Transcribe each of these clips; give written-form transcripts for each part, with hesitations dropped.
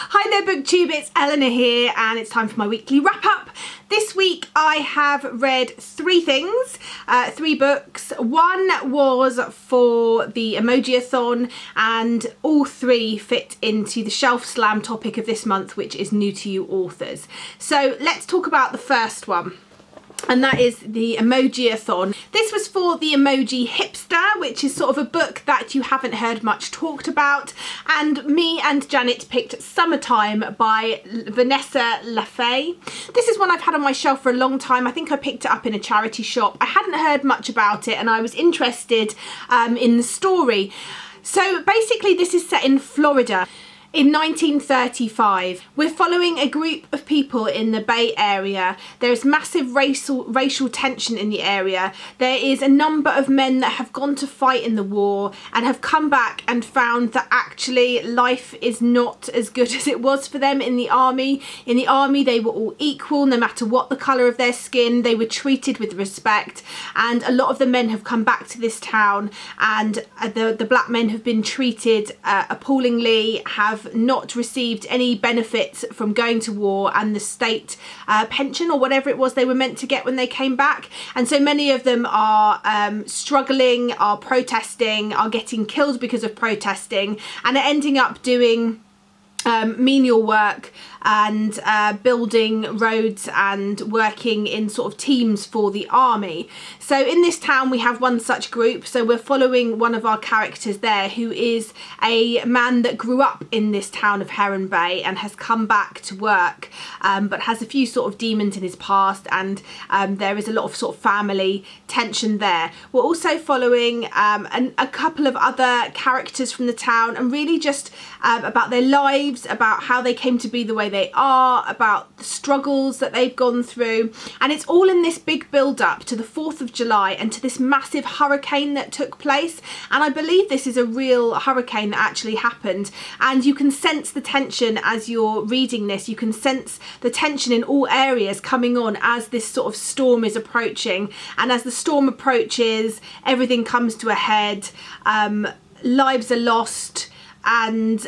Hi there BookTube, it's Eleanor here and it's time for my weekly wrap up. This week I have read three things, three books. One was for the Emoji-a-thon and all three fit into the shelf slam topic of this month, which is new to you authors. So let's talk about the first one. And that is the Emoji-a-thon. This was for the Emoji Hipster, which is sort of a book that you haven't heard much talked about. And me and Janet picked Summertime by Vanessa Lafay. This is one I've had on my shelf for a long time. I think I picked it up in a charity shop. I hadn't heard much about it and I was interested in the story. So basically this is set in Florida. In 1935, we're following a group of people in the Bay Area. There's massive racial tension in the area. There is a number of men that have gone to fight in the war and have come back and found that actually life is not as good as it was for them in the army. In the army, they were all equal, no matter what the colour of their skin. They were treated with respect, and a lot of the men have come back to this town, and the black men have been treated appallingly, have not received any benefits from going to war and the state pension or whatever it was they were meant to get when they came back. And so many of them are struggling, are protesting, are getting killed because of protesting, and are ending up doing menial work and building roads and working in sort of teams for the army. So in this town we have one such group. So we're following one of our characters there, who is a man that grew up in this town of Heron Bay and has come back to work, but has a few sort of demons in his past, and there is a lot of sort of family tension there. We're also following a couple of other characters from the town, and really just about their lives, about how they came to be the way they are, about the struggles that they've gone through. And it's all in this big build up to the 4th of July and to this massive hurricane that took place. And I believe this is a real hurricane that actually happened, and you can sense the tension as you're reading this. You can sense the tension in all areas coming on as this sort of storm is approaching, and as the storm approaches everything comes to a head. Lives are lost, and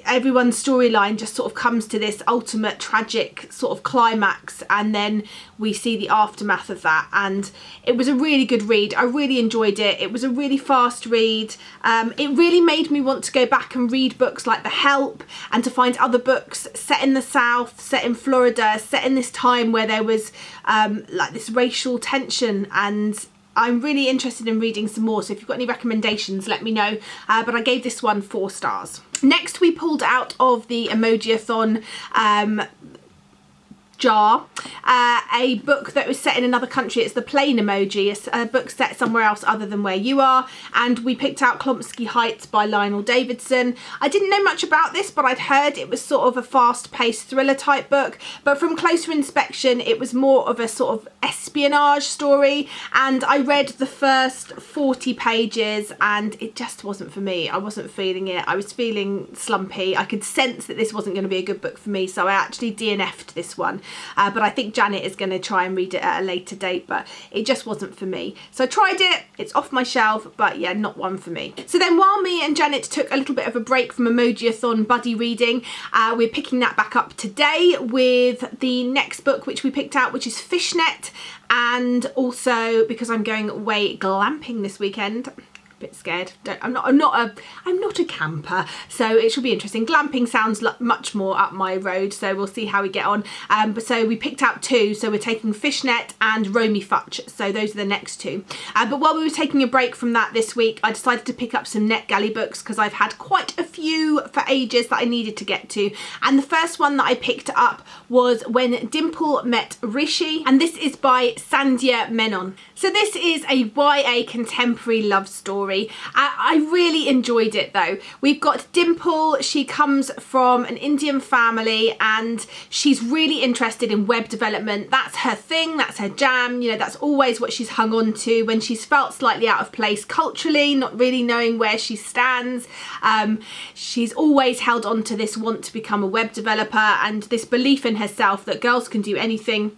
everyone's storyline just sort of comes to this ultimate tragic sort of climax, and then we see the aftermath of that. And it was a really good read. I really enjoyed it. It was a really fast read. It really made me want to go back and read books like The Help, and to find other books set in the South, set in Florida, set in this time where there was like this racial tension. And I'm really interested in reading some more, so if you've got any recommendations, let me know. But I gave this one 4 stars. Next, we pulled out of the Emoji-a-thon jar a book that was set in another country. It's The Plain Emoji. It's a book set somewhere else other than where you are, and we picked out Chlumsky Heights by Lionel Davidson. I didn't know much about this, but I'd heard it was sort of a fast-paced thriller type book, but from closer inspection it was more of a sort of espionage story, and I read the first 40 pages and it just wasn't for me. I wasn't feeling it. I was feeling slumpy. I could sense that this wasn't going to be a good book for me, so I actually DNF'd this one. But I think Janet is going to try and read it at a later date, but it just wasn't for me. So I tried it, it's off my shelf, but yeah, not one for me. So then while me and Janet took a little bit of a break from Emoji-a-thon buddy reading, we're picking that back up today with the next book which we picked out, which is Fishnet. And also because I'm going away glamping this weekend, bit scared. I'm not a camper, so it should be interesting. Glamping sounds much more up my road, so we'll see how we get on. But so we picked out 2, so we're taking Fishnet and Romy Futch, so those are the next 2. But while we were taking a break from that this week, I decided to pick up some NetGalley books because I've had quite a few for ages that I needed to get to. And the first one that I picked up was When Dimple Met Rishi, and this is by Sandhya Menon. So this is a YA contemporary love story. I really enjoyed it though. We've got Dimple. She comes from an Indian family and she's really interested in web development. That's her thing, that's her jam, you know, that's always what she's hung on to when she's felt slightly out of place culturally, not really knowing where she stands. She's always held on to this want to become a web developer and this belief in herself that girls can do anything.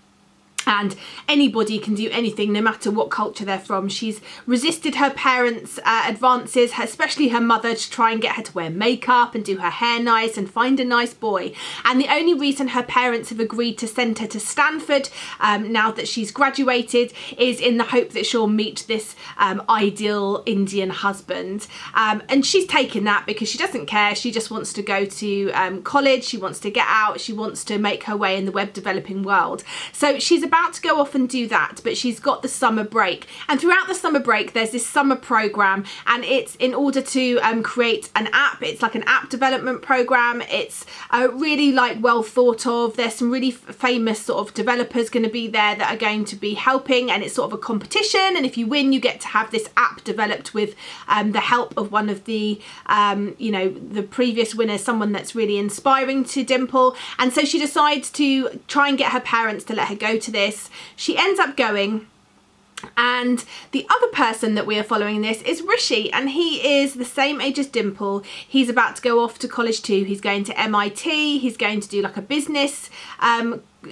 And anybody can do anything, no matter what culture they're from. She's resisted her parents' advances, especially her mother, to try and get her to wear makeup and do her hair nice and find a nice boy. And the only reason her parents have agreed to send her to Stanford now that she's graduated is in the hope that she'll meet this ideal Indian husband. And she's taken that because she doesn't care. She just wants to go to college. She wants to get out. She wants to make her way in the web developing world. So she's about to go off and do that, but she's got the summer break, and throughout the summer break there's this summer program, and it's in order to create an app. It's like an app development program. It's really like well thought of. There's some really famous sort of developers going to be there that are going to be helping, and it's sort of a competition, and if you win you get to have this app developed with the help of one of the you know, the previous winners, someone that's really inspiring to Dimple. And so she decides to try and get her parents to let her go to this. She ends up going, and the other person that we are following in this is Rishi, and he is the same age as Dimple. He's about to go off to college too. He's going to MIT. He's going to do like a business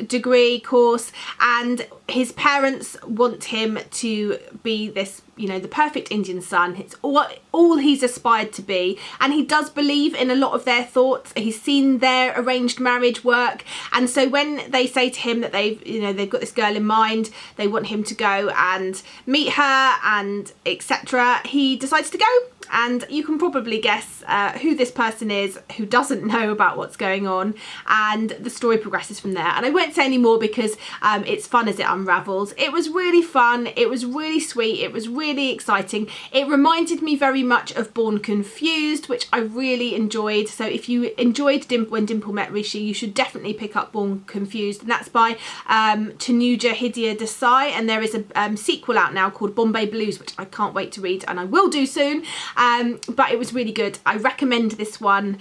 degree course, and his parents want him to be this, you know, the perfect Indian son. It's all he's aspired to be, and he does believe in a lot of their thoughts. He's seen their arranged marriage work, and so when they say to him that they've got this girl in mind, they want him to go and meet her and etc., he decides to go. And you can probably guess who this person is who doesn't know about what's going on, and the story progresses from there. And I won't say any more because it's fun as it unravels. It was really fun, it was really sweet, it was really exciting. It reminded me very much of Born Confused, which I really enjoyed. So if you enjoyed When Dimple Met Rishi, you should definitely pick up Born Confused, and that's by Tanuja Hidayat Desai, and there is a sequel out now called Bombay Blues, which I can't wait to read, and I will do soon. But it was really good. I recommend this one.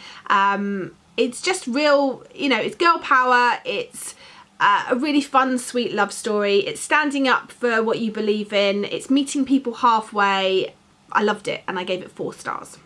It's just real, you know, it's girl power. It's a really fun, sweet love story. It's standing up for what you believe in. It's meeting people halfway. I loved it, and I gave it 4 stars.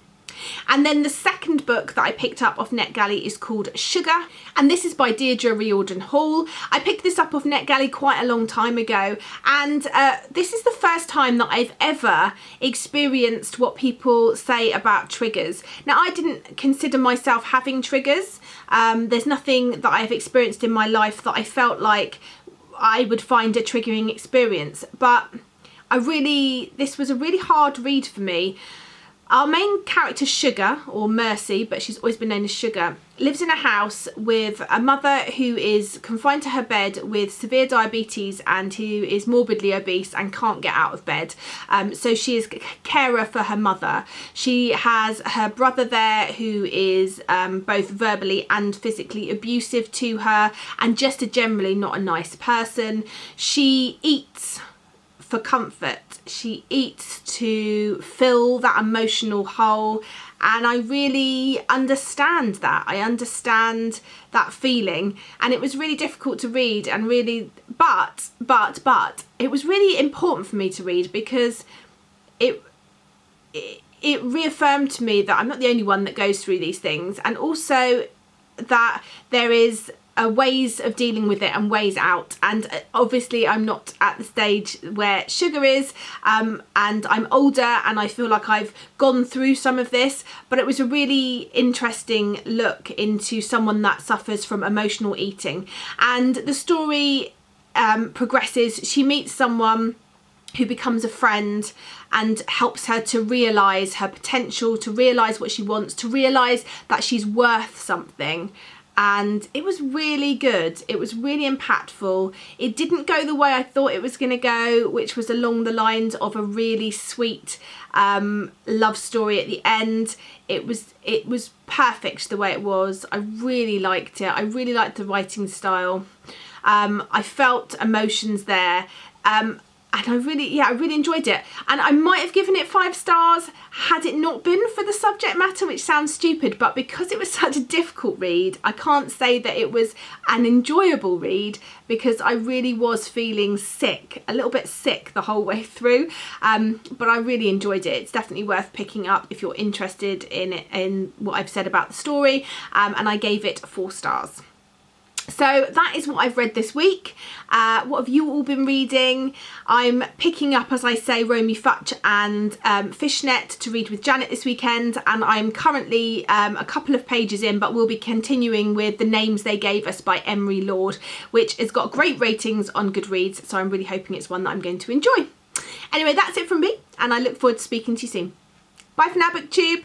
And then the second book that I picked up off NetGalley is called Sugar, and this is by Deirdre Riordan Hall. I picked this up off NetGalley quite a long time ago, and this is the first time that I've ever experienced what people say about triggers. Now, I didn't consider myself having triggers. There's nothing that I've experienced in my life that I felt like I would find a triggering experience, but this was a really hard read for me. Our main character, Sugar, or Mercy, but she's always been known as Sugar, lives in a house with a mother who is confined to her bed with severe diabetes and who is morbidly obese and can't get out of bed. So she is carer for her mother. She has her brother there who is both verbally and physically abusive to her, and just generally not a nice person. She eats for comfort. She eats to fill that emotional hole, and I really understand that. I understand that feeling, and it was really difficult to read, and really, but it was really important for me to read because it reaffirmed to me that I'm not the only one that goes through these things, and also that there is ways of dealing with it and ways out. And obviously I'm not at the stage where Sugar is, and I'm older and I feel like I've gone through some of this, but it was a really interesting look into someone that suffers from emotional eating. And the story progresses. She meets someone who becomes a friend and helps her to realise her potential, to realise what she wants, to realise that she's worth something. And it was really good. It was really impactful. It didn't go the way I thought it was going to go, which was along the lines of a really sweet love story at the end. It was perfect the way it was. I really liked it. I really liked the writing style. I felt emotions there. And I really enjoyed it. And I might have given it 5 stars had it not been for the subject matter, which sounds stupid, but because it was such a difficult read, I can't say that it was an enjoyable read, because I really was feeling sick, a little bit sick the whole way through. But I really enjoyed it. It's definitely worth picking up if you're interested in what I've said about the story. And I gave it 4 stars. So that is what I've read this week. What have you all been reading? I'm picking up, as I say, Romy Futch and Fishnet to read with Janet this weekend, and I'm currently a couple of pages in, but we'll be continuing with The Names They Gave Us by Emery Lord, which has got great ratings on Goodreads, so I'm really hoping it's one that I'm going to enjoy. Anyway, that's it from me, and I look forward to speaking to you soon. Bye for now, BookTube.